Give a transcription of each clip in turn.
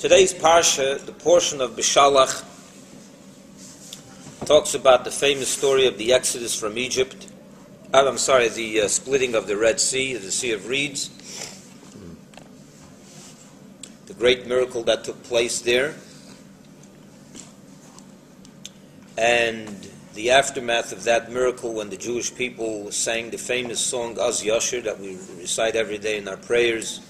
Today's Parsha, the portion of Beshalach, talks about the famous story of the Exodus from Egypt. The splitting of the Red Sea, the Sea of Reeds. The great miracle that took place there. And the aftermath of that miracle when the Jewish people sang the famous song Az Yashir that we recite every day in our prayers,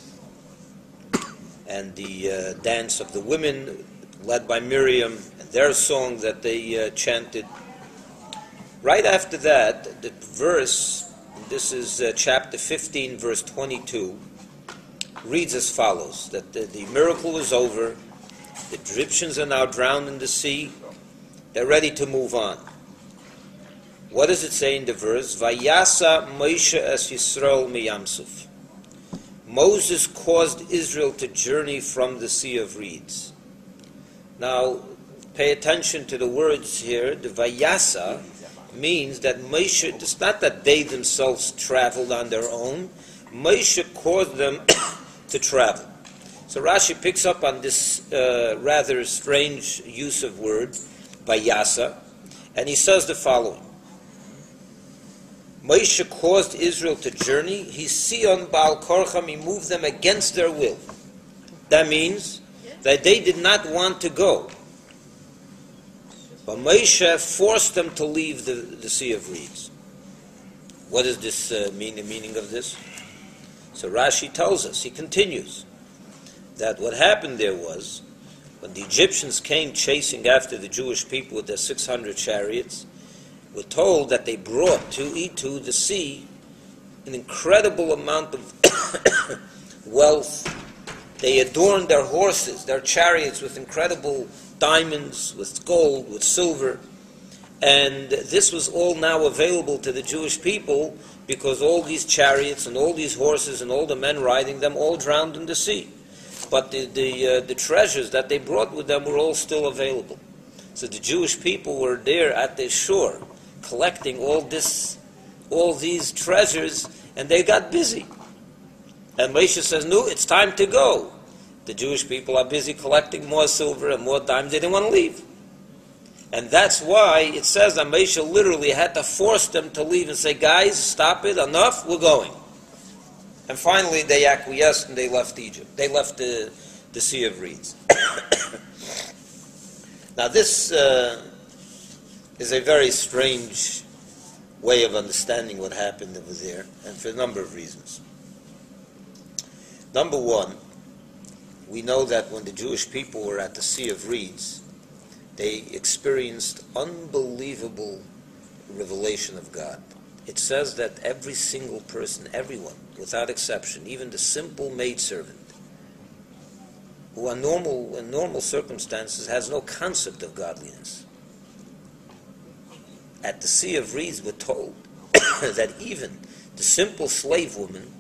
and the dance of the women led by Miriam and their song that they chanted. Right after that, the verse, this is chapter 15, verse 22, reads as follows, that the miracle is over, the Egyptians are now drowned in the sea, they're ready to move on. What does it say in the verse? Vayasa Moshe es Yisroel miyamsuf. Moses caused Israel to journey from the Sea of Reeds. Now, pay attention to the words here. The Vayasa means that Moshe, it's not that they themselves traveled on their own. Moshe caused them to travel. So Rashi picks up on this rather strange use of word, Vayasa, and he says the following. Moshe caused Israel to journey. He Sion Baal Korcham, he moved them against their will. That means that they did not want to go. But Moshe forced them to leave the Sea of Reeds. What does this mean, the meaning of this? So Rashi tells us, he continues, that what happened there was, when the Egyptians came chasing after the Jewish people with their 600 chariots, we're told that they brought to the sea an incredible amount of wealth. They adorned their horses, their chariots with incredible diamonds, with gold, with silver. And this was all now available to the Jewish people because all these chariots and all these horses and all the men riding them all drowned in the sea. But the treasures that they brought with them were all still available. So the Jewish people were there at the shore, collecting all these treasures, and they got busy. And Moshe says, no, it's time to go. The Jewish people are busy collecting more silver and more diamonds. They didn't want to leave. And that's why it says that Moshe literally had to force them to leave and say, guys, stop it, enough, we're going. And finally they acquiesced and they left Egypt. They left the Sea of Reeds. Now this is a very strange way of understanding what happened over there, and for a number of reasons. Number one, we know that when the Jewish people were at the Sea of Reeds, they experienced unbelievable revelation of God. It says that every single person, everyone, without exception, even the simple maidservant, who in normal circumstances has no concept of godliness, at the Sea of Reeds we're told that even the simple slave woman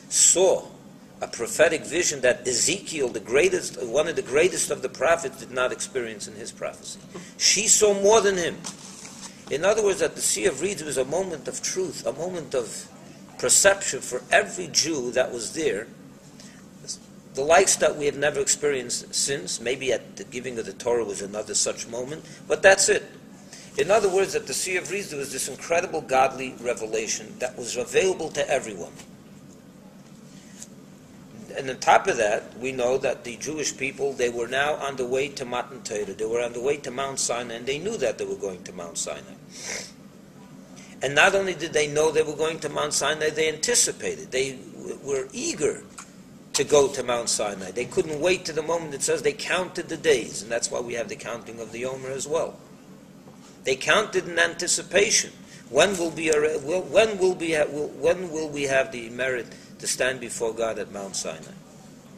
saw a prophetic vision that Ezekiel, one of the greatest of the prophets, did not experience in his prophecy. She saw more than him. In other words, at the Sea of Reeds was a moment of truth, a moment of perception for every Jew that was there, the likes that we have never experienced since. Maybe at the giving of the Torah was another such moment, but that's it. In other words, at the Sea of Reeds there was this incredible godly revelation that was available to everyone. And on top of that, we know that the Jewish people, they were now on the way to Matan Torah. They were on the way to Mount Sinai, and they knew that they were going to Mount Sinai. And not only did they know they were going to Mount Sinai, they anticipated. They were eager to go to Mount Sinai. They couldn't wait to the moment. It says they counted the days, and that's why we have the counting of the Omer as well. They counted in anticipation. When will we have the merit to stand before God at Mount Sinai?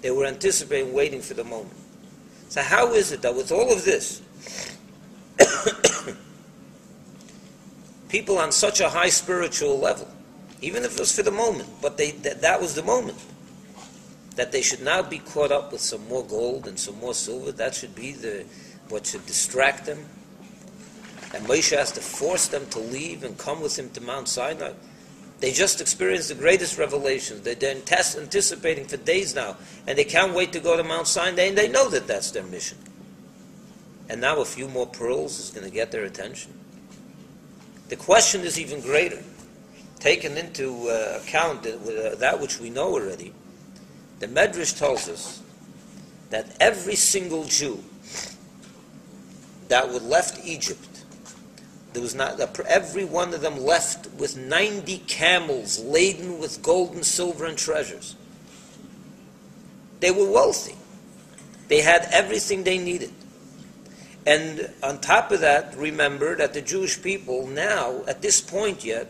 They were anticipating, waiting for the moment. So how is it that with all of this, people on such a high spiritual level, even if it was for the moment, but that was the moment, that they should now be caught up with some more gold and some more silver? That should be what should distract them. And Moshe has to force them to leave and come with him to Mount Sinai. They just experienced the greatest revelations. They're anticipating for days now, and they can't wait to go to Mount Sinai, and they know that that's their mission. And now a few more pearls is going to get their attention. The question is even greater. Taken into account that which we know already, the Medrash tells us that every single Jew that would left Egypt, there was not every one of them left with 90 camels laden with gold and silver and treasures. They were wealthy. They had everything they needed. And on top of that, remember that the Jewish people now, at this point yet,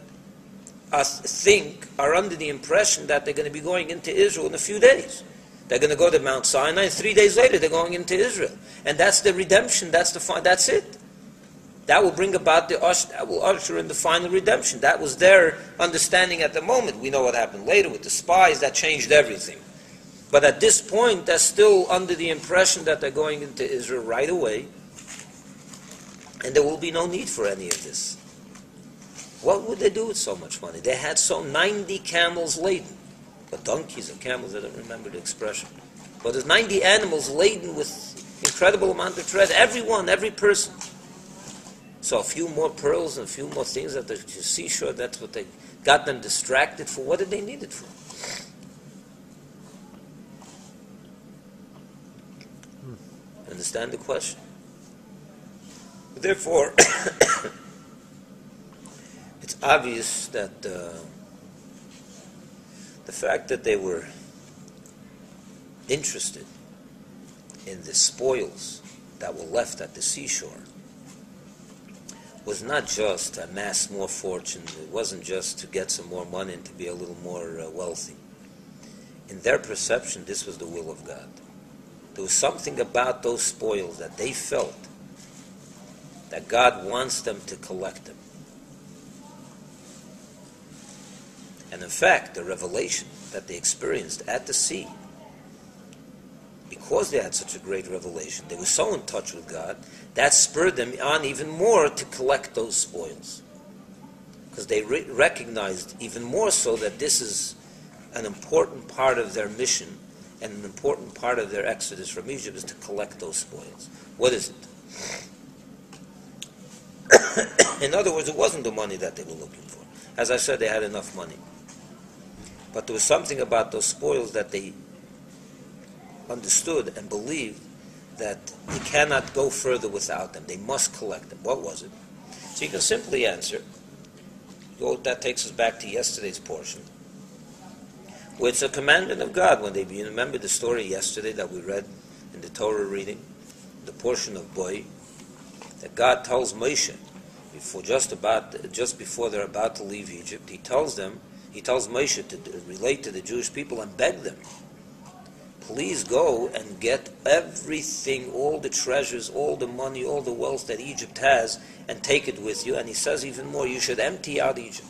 are under the impression that they're going to be going into Israel in a few days. They're going to go to Mount Sinai, and 3 days later they're going into Israel. And that's the redemption, that's it. That will bring about that will usher in the final redemption. That was their understanding at the moment. We know what happened later with the spies, that changed everything. But at this point, they're still under the impression that they're going into Israel right away, and there will be no need for any of this. What would they do with so much money? They had 90 camels laden. But donkeys or camels, I don't remember the expression. But there's 90 animals laden with incredible amount of treasure. Every person. So a few more pearls and a few more things at the seashore, that's what they got them distracted for. What did they need it for? Understand the question? Therefore, it's obvious that the fact that they were interested in the spoils that were left at the seashore was not just to amass more fortune. It wasn't just to get some more money and to be a little more wealthy. In their perception, this was the will of God. There was something about those spoils that they felt that God wants them to collect them. And in fact, the revelation that they experienced at the sea, because they had such a great revelation, they were so in touch with God, that spurred them on even more to collect those spoils. Because they recognized even more so that this is an important part of their mission, and an important part of their exodus from Egypt is to collect those spoils. What is it? In other words, it wasn't the money that they were looking for. As I said, they had enough money. But there was something about those spoils that they understood and believed that they cannot go further without them. They must collect them. What was it? So you can simply answer. Well, that takes us back to yesterday's portion, where it's a commandment of God. When they remember the story yesterday that we read in the Torah reading, the portion of Boy, that God tells Moshe just before they're about to leave Egypt, he tells Moshe to relate to the Jewish people and beg them, please go and get everything, all the treasures, all the money, all the wealth that Egypt has, and take it with you. And he says even more, you should empty out Egypt.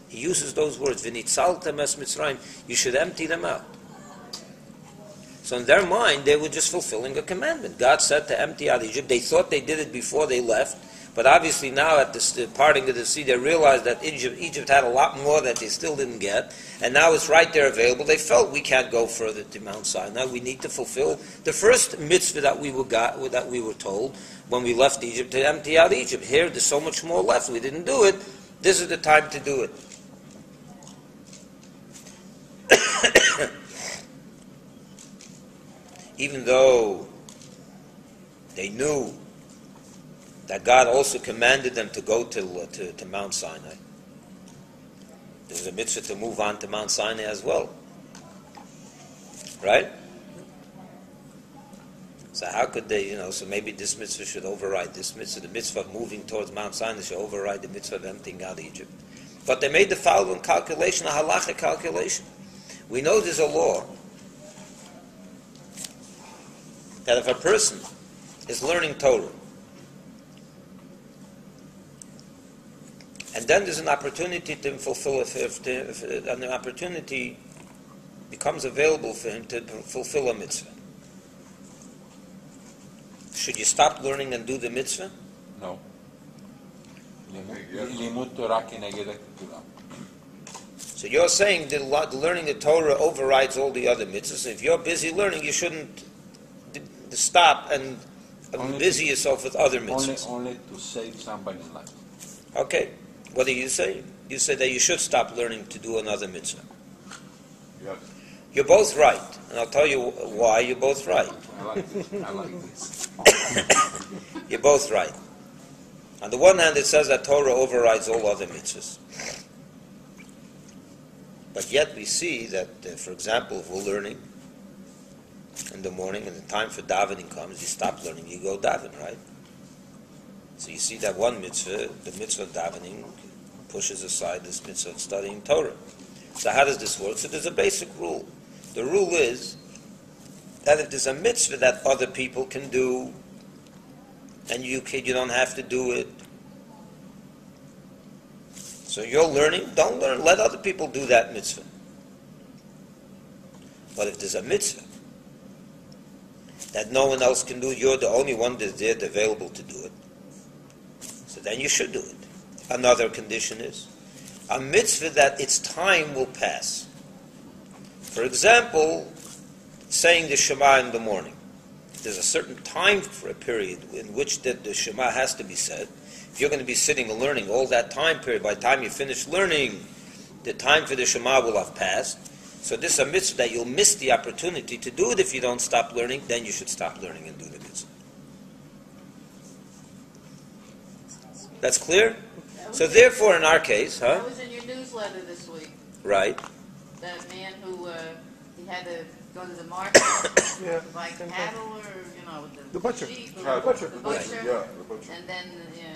He uses those words, V'nitzaltem es Mitzrayim, you should empty them out. So in their mind, they were just fulfilling a commandment. God said to empty out Egypt. They thought they did it before they left, but obviously now at the parting of the sea, they realized that Egypt had a lot more that they still didn't get, and now it's right there available. They felt we can't go further to Mount Sinai. We need to fulfill the first mitzvah that we were told when we left Egypt, to empty out Egypt. Here, there's so much more left. We didn't do it. This is the time to do it. Even though they knew that God also commanded them to go to Mount Sinai. There's a mitzvah to move on to Mount Sinai as well. Right? So how could they, so maybe this mitzvah should override this mitzvah. The mitzvah of moving towards Mount Sinai should override the mitzvah of emptying out Egypt. But they made the following calculation, a halachic calculation. We know there's a law that if a person is learning Torah, and then there's an opportunity to fulfill, if an opportunity becomes available for him to fulfill a mitzvah, should you stop learning and do the mitzvah? No. לימוד תורה כנגד הכתורה. So you're saying that learning the Torah overrides all the other mitzvahs. If you're busy learning, you shouldn't stop and busy yourself with other mitzvahs. Only to save somebody's life. Okay. What do you say? You say that you should stop learning to do another mitzvah. Yes. You're both right. And I'll tell you why you're both right. I like this. You're both right. On the one hand, it says that Torah overrides all other mitzvahs. But yet we see that, for example, if we're learning in the morning and the time for davening comes, you stop learning, you go daven, right? So you see that one mitzvah, the mitzvah of davening, pushes aside this mitzvah of studying Torah. So how does this work? So there's a basic rule. The rule is that if there's a mitzvah that other people can do, and you don't have to do it, so you're learning, don't learn, let other people do that mitzvah. But if there's a mitzvah that no one else can do, you're the only one that's there available to do it, so then you should do it. Another condition is a mitzvah that its time will pass. For example, saying the Shema in the morning. There's a certain time for a period in which the Shema has to be said. If you're going to be sitting and learning all that time period, by the time you finish learning, the time for the Shema will have passed. So this is a mitzvah that you'll miss the opportunity to do it if you don't stop learning, then you should stop learning and do the mitzvah. That's clear? So therefore, in our case, That was in your newsletter this week. Right. That man who he had to go to the market Yeah. to buy cattle or The butcher. sheep or The butcher. the butcher. Yeah, the butcher. And then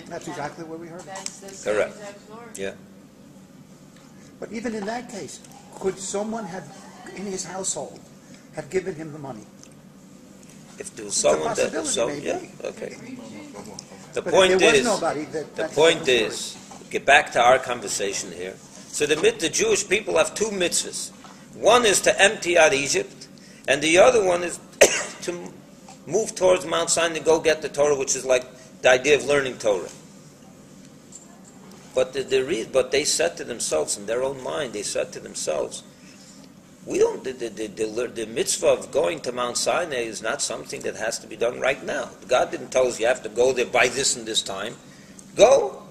That's exactly what we heard. That's the same Correct. exact story. Yeah. But even in that case, could someone have, in his household, have given him the money? If there was It's a someone that possibility, yeah, maybe. okay. The But point if there was is, nobody, the point is, get back to our conversation here. So the Jewish people have two mitzvahs. One is to empty out Egypt, and the other one is to move towards Mount Sinai to go get the Torah, which is like the idea of learning Torah. But but they said to themselves, in their own mind, they said to themselves, we don't. The mitzvah of going to Mount Sinai is not something that has to be done right now. God didn't tell us you have to go there by this and this time. Go.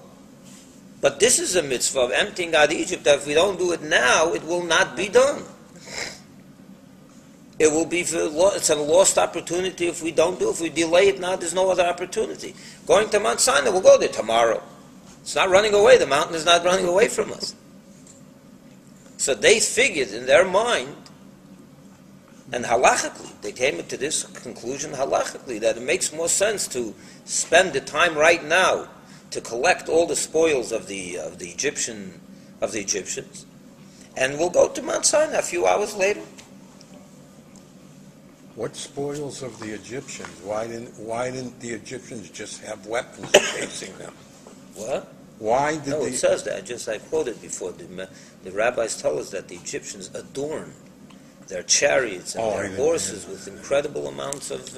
But this is a mitzvah of emptying out Egypt. That if we don't do it now, it will not be done. It will be it's a lost opportunity if we don't do it. If we delay it now, there's no other opportunity. Going to Mount Sinai, we'll go there tomorrow. It's not running away. The mountain is not running away from us. So they figured in their mind, and halachically, they came to this conclusion halachically, that it makes more sense to spend the time right now to collect all the spoils of the Egyptians, and we'll go to Mount Sinai a few hours later. What spoils of the Egyptians? Why didn't the Egyptians just have weapons facing them? What? Why did No, they? it says that. I quoted before. The rabbis tell us that the Egyptians adorn their chariots and Oh, I their didn't horses hear with incredible amounts of,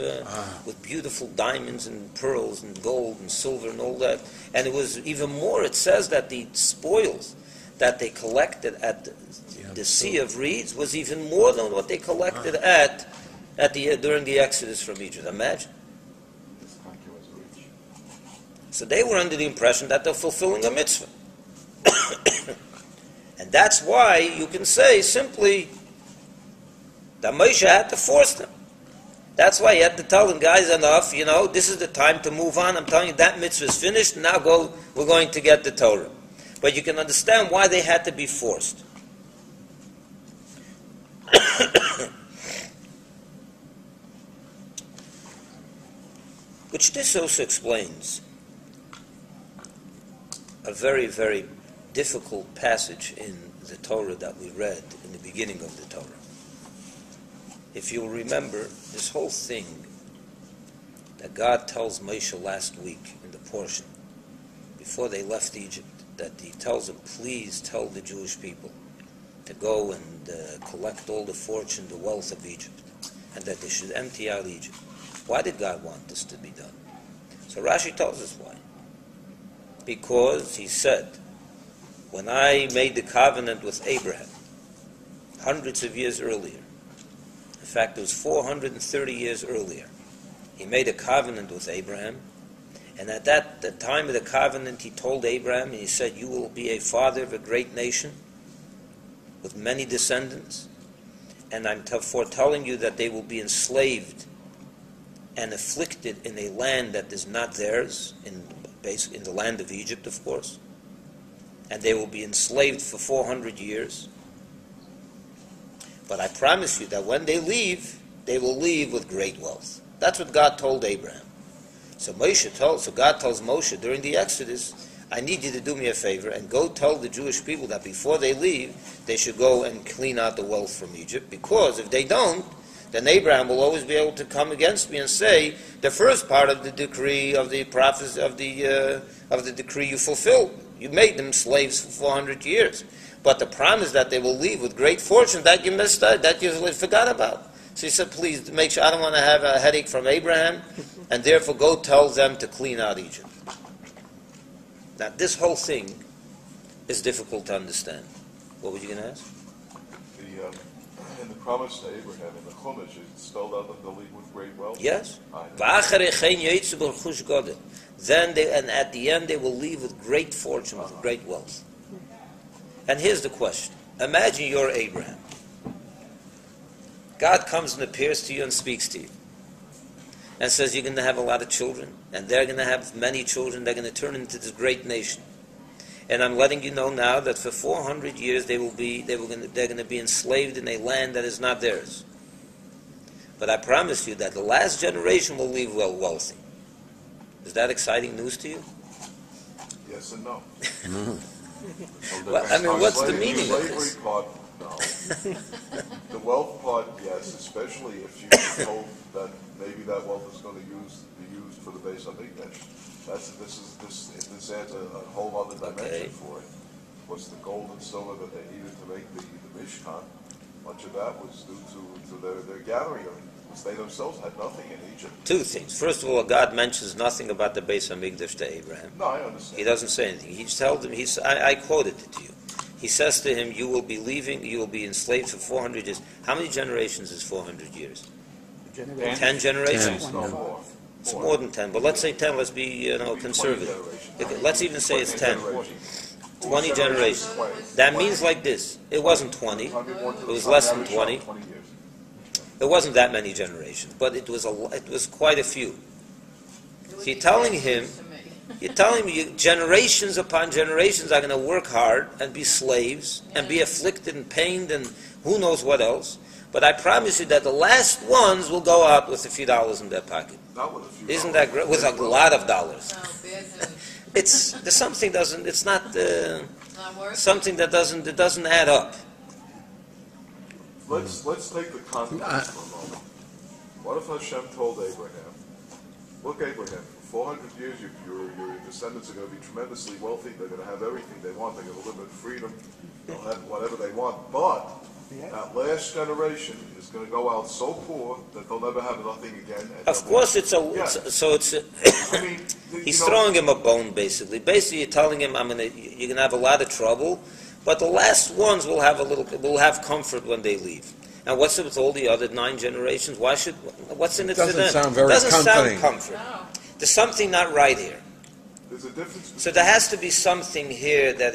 with beautiful diamonds and pearls and gold and silver and all that. And it was even more. It says that the spoils that they collected at the Sea of Reeds was even more than what they collected during the Exodus from Egypt. Imagine. This country was rich. So they were under the impression that they're fulfilling a mitzvah. And that's why you can say simply that Moshe had to force them. That's why he had to tell them, guys, enough, this is the time to move on. I'm telling you, that mitzvah is finished. Now we're going to get the Torah. But you can understand why they had to be forced. Which this also explains a very, very difficult passage in the Torah that we read in the beginning of the Torah. If you'll remember, this whole thing that God tells Moshe last week in the portion, before they left Egypt, that he tells them, please tell the Jewish people to go and collect all the fortune, the wealth of Egypt, and that they should empty out Egypt. Why did God want this to be done? So Rashi tells us why. Because he said when I made the covenant with Abraham, hundreds of years earlier, in fact, it was 430 years earlier, he made a covenant with Abraham, and at the time of the covenant, he told Abraham, and he said, you will be a father of a great nation with many descendants, and I'm foretelling you that they will be enslaved and afflicted in a land that is not theirs, in the land of Egypt, of course, and they will be enslaved for 400 years. But I promise you that when they leave, they will leave with great wealth. That's what God told Abraham. So God tells Moshe during the Exodus, I need you to do me a favor and go tell the Jewish people that before they leave, they should go and clean out the wealth from Egypt, because if they don't, then Abraham will always be able to come against me and say, the first part of the decree of the prophecy of the decree you fulfilled. You made them slaves for 400 years. But the promise that they will leave with great fortune, that you missed out, that you forgot about. So he said, please make sure, I don't want to have a headache from Abraham, and therefore go tell them to clean out Egypt. Now, this whole thing is difficult to understand. What were you going to ask? In the promise to Abraham, in the Chumash, it's spelled out that they'll leave with great wealth. Yes. I know. Then and at the end they will leave with great fortune, with great wealth. And here's the question. Imagine you're Abraham. God comes and appears to you and speaks to you and says you're going to have a lot of children, and they're going to have many children. They're going to turn into this great nation. And I'm letting you know now that for 400 years they're going to be enslaved in a land that is not theirs. But I promise you that the last generation will leave wealthy. Is that exciting news to you? Yes and no. Well, I mean, what's the meaning of this? Slavery part, no. The wealth part, yes, especially if you told that maybe that wealth is going to be used for the base of English. This adds a whole other dimension for it. Was the gold and silver that they needed to make the Mishkan? Much of that was due to their gathering. They themselves had nothing in Egypt. Two things. First of all, God mentions nothing about the Beis Hamikdash to Abraham. No, I understand. He doesn't say anything. He told him. I quoted it to you. He says to him, "You will be leaving. You will be enslaved for 400 years." How many generations is 400 years? 10 generations. No more. It's more than 10. But let's say 10. Let's be conservative. Let's even say it's 10. 20 generations. That means like this. It wasn't 20. It was less than 20. It wasn't that many generations, but it was quite a few. So you're telling him, generations upon generations are going to work hard and be slaves and be afflicted and pained and who knows what else. But I promise you that the last ones will go out with a few dollars in their pocket. Not with a few. Isn't that great? With a lot of dollars. It's something doesn't. It's not not something that doesn't add up. Let's take the context for a moment. What if Hashem told Abraham, look, Abraham, for 400 years your descendants are going to be tremendously wealthy, they're going to have everything they want, they're going to live in freedom, they'll have whatever they want, but that last generation is going to go out so poor that they'll never have nothing again. Of course, he's throwing him a bone, basically. Basically, you're telling him, you're going to have a lot of trouble, but the last ones will have comfort when they leave. And what's it with all the other 9 generations? What's in it for them? Doesn't sound very comforting. comforting. Sound comfort. No. There's something not right here. There's a difference. So there has to be something here that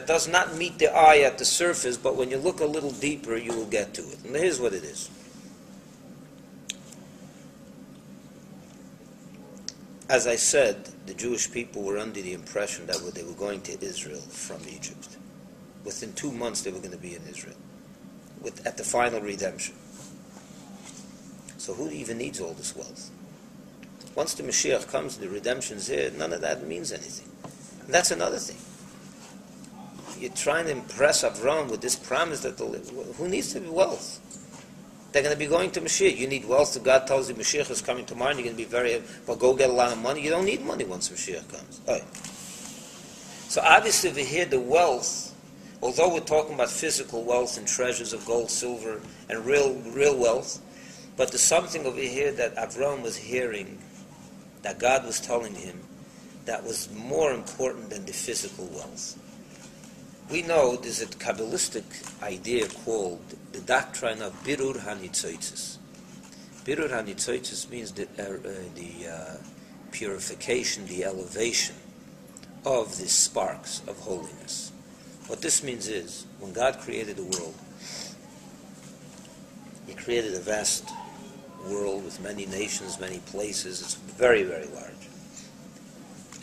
does not meet the eye at the surface, but when you look a little deeper, you will get to it. And here's what it is. As I said, the Jewish people were under the impression that they were going to Israel from Egypt. Within 2 months, they were going to be in Israel, at the final redemption. So who even needs all this wealth? Once the Mashiach comes, the redemption's here, none of that means anything. And that's another thing. You're trying to impress Avram with this promise that who needs to be wealth? They're going to be going to Mashiach. You need wealth. So God tells you Mashiach is coming tomorrow, and you're going to be go get a lot of money. You don't need money once Mashiach comes. Right. So obviously over here, the wealth, although we're talking about physical wealth and treasures of gold, silver, and real wealth, but there's something over here that Avram was hearing, that God was telling him, that was more important than the physical wealth. We know there's a Kabbalistic idea called the doctrine of Birur HaNitzotzes. Birur HaNitzotzes means the purification, the elevation of the sparks of holiness. What this means is, when God created the world, He created a vast world with many nations, many places. It's very, very large.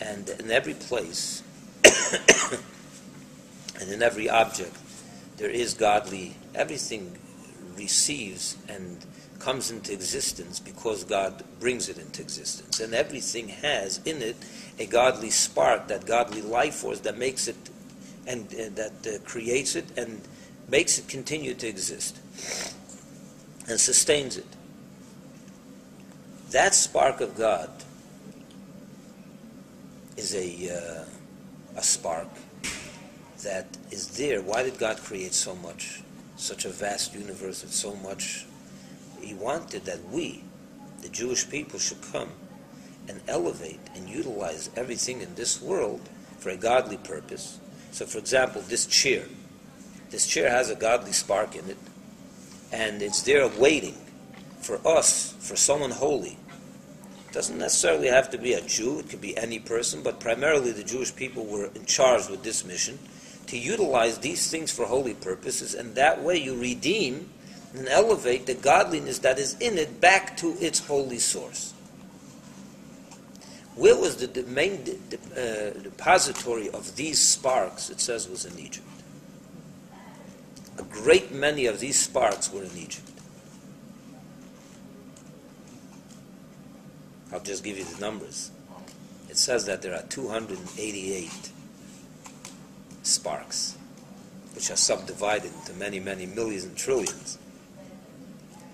And in every place and in every object, there is godly, everything receives and comes into existence because God brings it into existence. And everything has in it a godly spark, that godly life force that makes it, and that creates it and makes it continue to exist and sustains it. That spark of God is a spark that is there. Why did God create so much, such a vast universe with so much? He wanted that we, the Jewish people, should come and elevate and utilize everything in this world for a godly purpose. So, for example, this chair has a godly spark in it, and it's there waiting for us, for someone holy. It doesn't necessarily have to be a Jew, it could be any person, but primarily the Jewish people were in charge with this mission, to utilize these things for holy purposes, and that way you redeem and elevate the godliness that is in it back to its holy source. Where was the main depository of these sparks? It says was in Egypt. A great many of these sparks were in Egypt. I'll just give you the numbers. It says that there are 288 sparks, which are subdivided into many, many millions and trillions.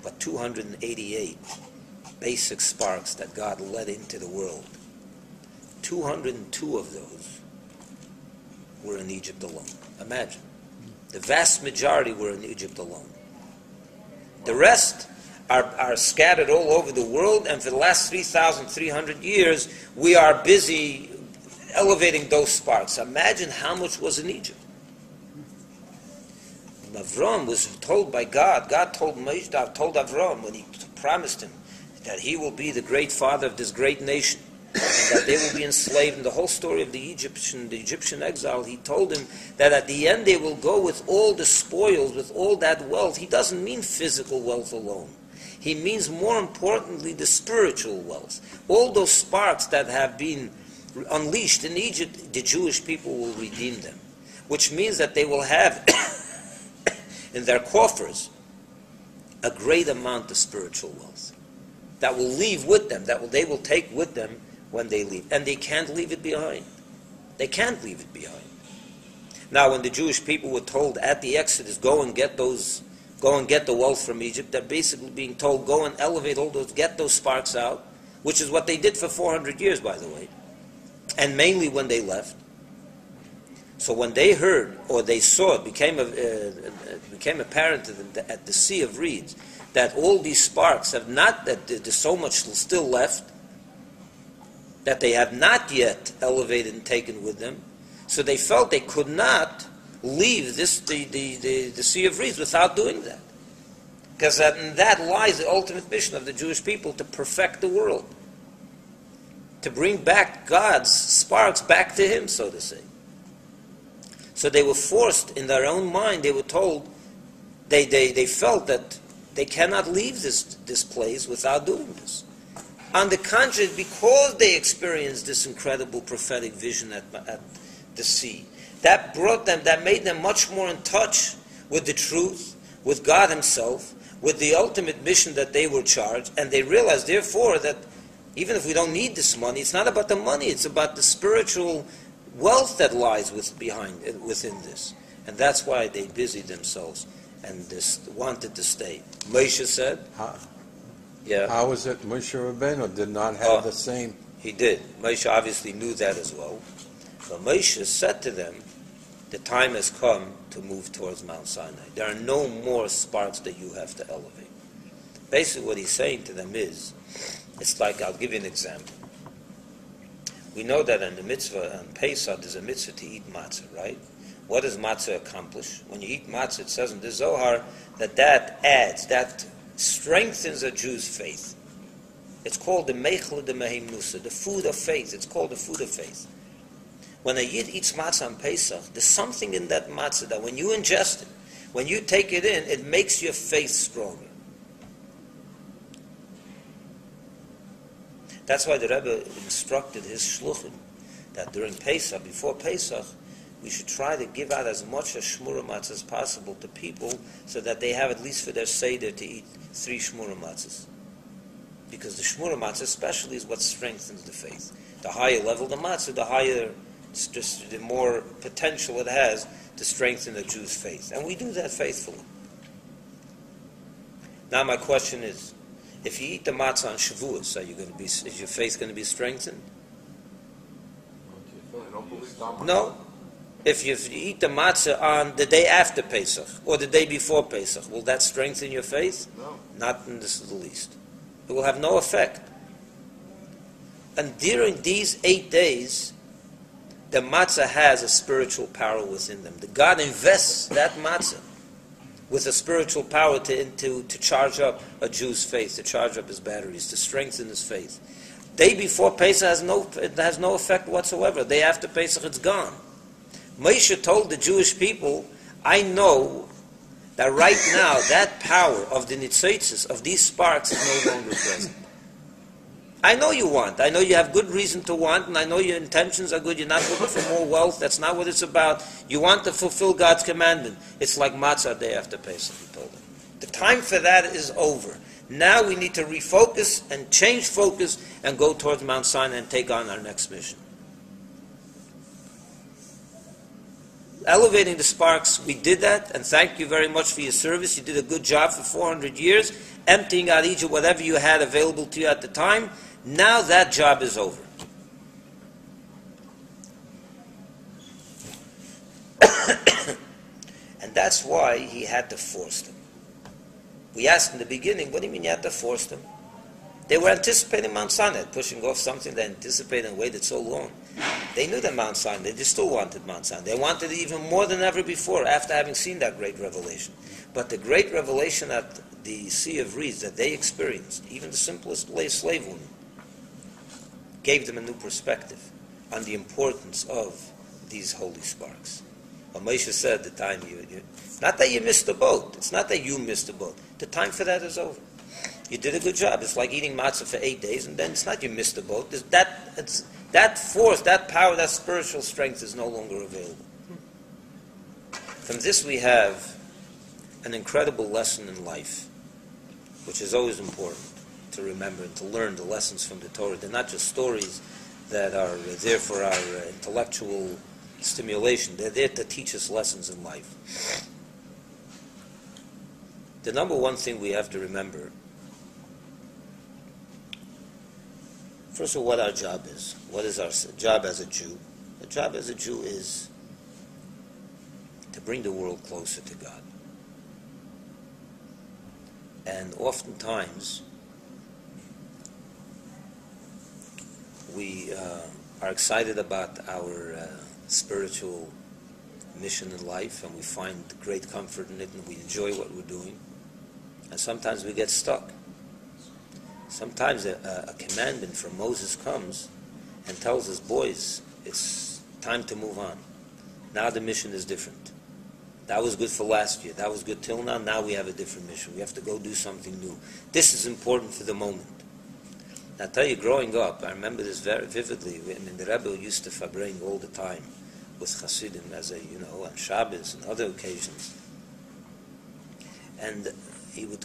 But 288 basic sparks that God let into the world. 202 of those were in Egypt alone. Imagine. The vast majority were in Egypt alone. The rest are scattered all over the world, and for the last 3,300 years, we are busy elevating those sparks. Imagine how much was in Egypt. Avram was told by God told Moshe, told Avram when he promised him that he will be the great father of this great nation, and that they will be enslaved. In the whole story of the Egyptian exile, he told him that at the end they will go with all the spoils, with all that wealth. He doesn't mean physical wealth alone. He means, more importantly, the spiritual wealth. All those sparks that have been unleashed in Egypt, the Jewish people will redeem them, which means that they will have in their coffers a great amount of spiritual wealth that will leave with them, they will take with them when they leave. And they can't leave it behind. They can't leave it behind. Now, when the Jewish people were told at the Exodus, go and get the wealth from Egypt, they're basically being told, go and elevate all those, get those sparks out, which is what they did for 400 years, by the way, and mainly when they left. So when they heard, or they saw, it became apparent to them at the Sea of Reeds, that all these sparks have not, that there's so much still left, that they have not yet elevated and taken with them. So they felt they could not leave the Sea of Reeds without doing that. Because in that lies the ultimate mission of the Jewish people, to perfect the world. To bring back God's sparks back to Him, so to say. So they were forced, in their own mind, they were told, they felt that they cannot leave this place without doing this. On the contrary, because they experienced this incredible prophetic vision at the sea, that made them much more in touch with the truth, with God Himself, with the ultimate mission that they were charged, and they realized, therefore, that even if we don't need this money, it's not about the money, it's about the spiritual wealth that lies within this. And that's why they busied themselves and wanted to stay. Moshe said, how was it Moshe Rabbeinu did not have the same? He did. Moshe obviously knew that as well. But Moshe said to them, the time has come to move towards Mount Sinai. There are no more sparks that you have to elevate. Basically what he's saying to them is, it's like, I'll give you an example. We know that in the mitzvah on Pesach, there's a mitzvah to eat matzah, right? What does matzah accomplish? When you eat matzah, it says in the Zohar that adds, that strengthens a Jew's faith. It's called the Meichel de Mehim Nusa, the food of faith. It's called the food of faith. When a Yid eats matzah on Pesach, there's something in that matzah that when you ingest it, when you take it in, it makes your faith stronger. That's why the Rebbe instructed his shluchim that during Pesach, before Pesach, we should try to give out as much as shmura matzah as possible to people so that they have, at least for their seder, to eat 3 shmura matzahs. Because the shmura matzah especially is what strengthens the faith. The higher level the matzah, the more potential it has to strengthen a Jew's faith. And we do that faithfully. Now my question is, if you eat the matzah on Shavuos, is your faith going to be strengthened? No. If you eat the matzah on the day after Pesach or the day before Pesach, will that strengthen your faith? No. Not in the least. It will have no effect. And during these 8 days, the matzah has a spiritual power within them. The God invests that matzah with a spiritual power to charge up a Jew's faith, to charge up his batteries, to strengthen his faith. Day before Pesach has no effect whatsoever. Day after Pesach, it's gone. Moshe told the Jewish people, I know that right now that power of the nitzotzes, of these sparks, is no longer present. I know you want. I know you have good reason to want, and I know your intentions are good. You're not looking for more wealth. That's not what it's about. You want to fulfill God's commandment. It's like matzah day after Pesach, he told them. The time for that is over. Now we need to refocus and change focus and go towards Mount Sinai and take on our next mission. Elevating the sparks, we did that, and thank you very much for your service. You did a good job for 400 years, emptying out Egypt, whatever you had available to you at the time. Now that job is over. And that's why he had to force them. We asked in the beginning, what do you mean you had to force them? They were anticipating Mount Sinai, pushing off something they anticipated and waited so long. They knew that Mount Sinai, they still wanted Mount Sinai. They wanted it even more than ever before, after having seen that great revelation. But the great revelation at the Sea of Reeds that they experienced, even the simplest slave woman, gave them a new perspective on the importance of these holy sparks. Well, Moshe said the time not that you missed the boat, it's not that you missed the boat, the time for that is over. You did a good job. It's like eating matzah for 8 days, and then it's not you missed the boat. That force, that power, that spiritual strength is no longer available. From this we have an incredible lesson in life, which is always important to remember and to learn the lessons from the Torah. They're not just stories that are there for our intellectual stimulation. They're there to teach us lessons in life. The number one thing we have to remember, first of all, what our job is. What is our job as a Jew? The job as a Jew is to bring the world closer to God. And oftentimes, we are excited about our spiritual mission in life, and we find great comfort in it, and we enjoy what we're doing. And sometimes we get stuck. Sometimes a commandment from Moses comes and tells us, boys, it's time to move on. Now the mission is different. That was good for last year. That was good till now. Now we have a different mission. We have to go do something new. This is important for the moment. I tell you, growing up, I remember this very vividly. I mean, the Rebbe used to fabring all the time with Hasidim, as on Shabbos and other occasions. And he would,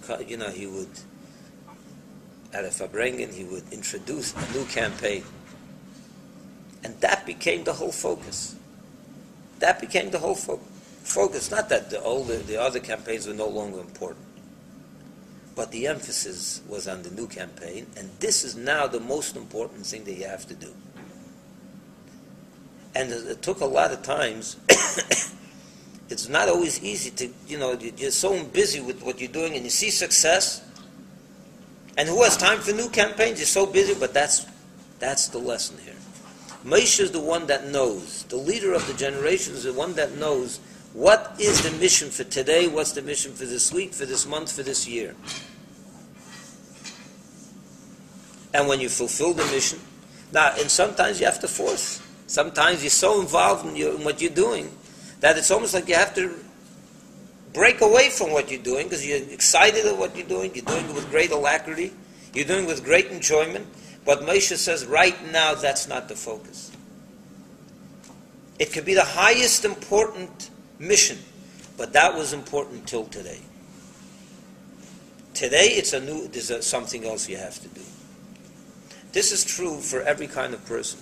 at a fabrengen, he would introduce a new campaign. And that became the whole focus. That became the whole focus. Not that the other campaigns were no longer important. But the emphasis was on the new campaign, and this is now the most important thing that you have to do. And it took a lot of times. It's not always easy to, you're so busy with what you're doing, and you see success. And who has time for new campaigns? You're so busy, but that's the lesson here. Moshe is the one that knows. The leader of the generation is the one that knows what is the mission for today, what's the mission for this week, for this month, for this year. And when you fulfill the mission, now, and sometimes you have to force. Sometimes you're so involved in what you're doing that it's almost like you have to break away from what you're doing because you're excited at what you're doing it with great alacrity, you're doing it with great enjoyment. But Moshe says, right now, that's not the focus. It could be the highest important mission, but that was important till today. Today, there's something else you have to do. This is true for every kind of person.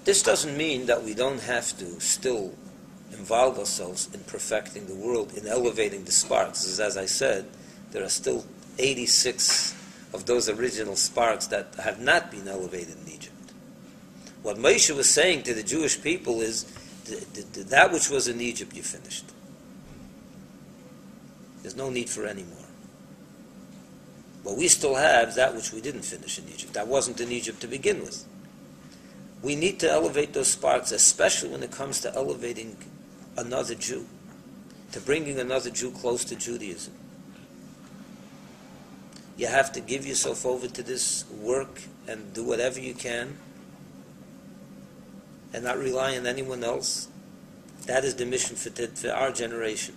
This doesn't mean that we don't have to still involve ourselves in perfecting the world, in elevating the sparks. As I said, there are still 86 of those original sparks that have not been elevated in Egypt. What Moshe was saying to the Jewish people is, that which was in Egypt, you finished. There's no need for any more. But we still have that which we didn't finish in Egypt. That wasn't in Egypt to begin with. We need to elevate those sparks, especially when it comes to elevating another Jew, to bringing another Jew close to Judaism. You have to give yourself over to this work and do whatever you can and not rely on anyone else. That is the mission for our generation.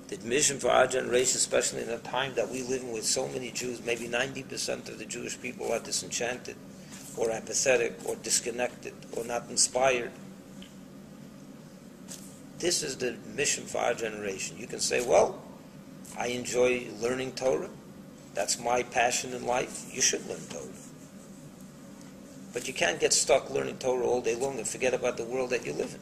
The mission for our generation, especially in a time that we live in with so many Jews, maybe 90% of the Jewish people are disenchanted or apathetic or disconnected or not inspired. This is the mission for our generation. You can say, well, I enjoy learning Torah. That's my passion in life. You should learn Torah. But you can't get stuck learning Torah all day long and forget about the world that you live in.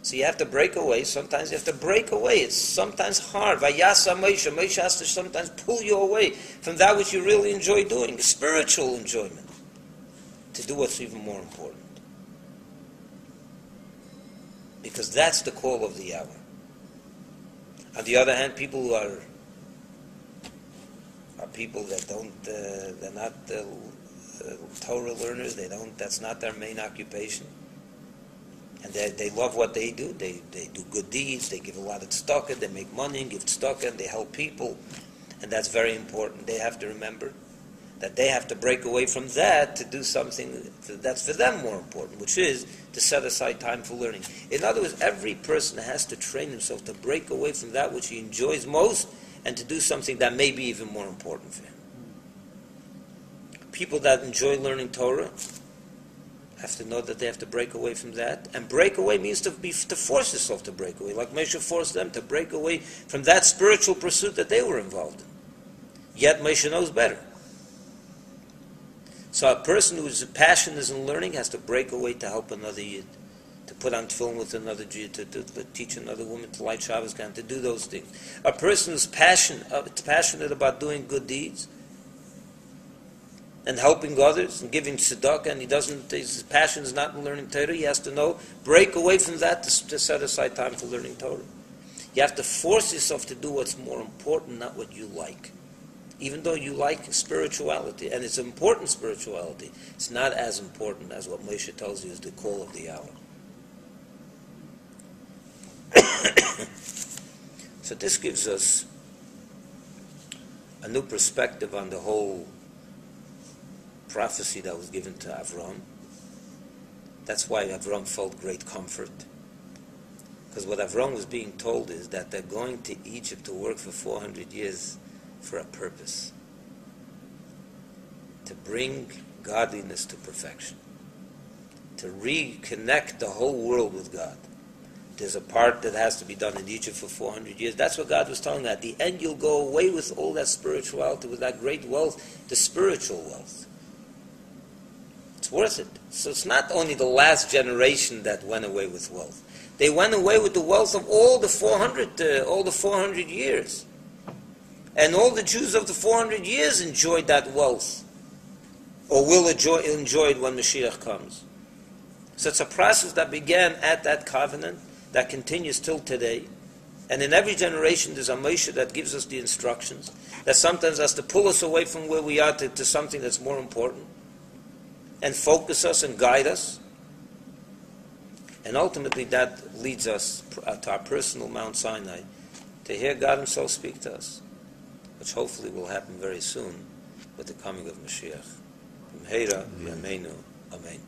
So you have to break away. Sometimes you have to break away. It's sometimes hard. Vayasa Moshe. Moshe has to sometimes pull you away from that which you really enjoy doing, spiritual enjoyment, to do what's even more important. Because that's the call of the hour. On the other hand, people who are people that don't, they're not Torah learners. That's not their main occupation. And they love what they do. They do good deeds. They give a lot of tzedakah. They make money and give tzedakah, and they help people. And that's very important. They have to remember that they have to break away from that to do something that's for them more important, which is to set aside time for learning. In other words, every person has to train himself to break away from that which he enjoys most and to do something that may be even more important for him. People that enjoy learning Torah have to know that they have to break away from that. And break away means to force yourself to break away, like Moshe forced them to break away from that spiritual pursuit that they were involved in. Yet Moshe knows better. So a person whose passion is in learning has to break away to help another Yid, to put on tefillin with another Jew, to teach another woman to light Shabbos, to do those things. A person who's passionate about doing good deeds and helping others and giving tzedakah, and his passion is not in learning Torah, he has to know, break away from that to set aside time for learning Torah. You have to force yourself to do what's more important, not what you like. Even though you like spirituality, and it's important spirituality, it's not as important as what Moshe tells you is the call of the hour. So this gives us a new perspective on the whole prophecy that was given to Avram. That's why Avram felt great comfort. Because what Avram was being told is that they're going to Egypt to work for 400 years for a purpose. To bring godliness to perfection. To reconnect the whole world with God. There's a part that has to be done in Egypt for 400 years. That's what God was telling them. At the end, you'll go away with all that spirituality, with that great wealth, the spiritual wealth. It's worth it. So it's not only the last generation that went away with wealth. They went away with the wealth of all the 400 years. And all the Jews of the 400 years enjoyed that wealth, or will enjoy it when Mashiach comes. So it's a process that began at that covenant, that continues till today. And in every generation there's a Moshe that gives us the instructions. that sometimes has to pull us away from where we are to something that's more important, and focus us and guide us. And ultimately that leads us to our personal Mount Sinai, to hear God Himself speak to us, which hopefully will happen very soon with the coming of Mashiach. Amen. Amen.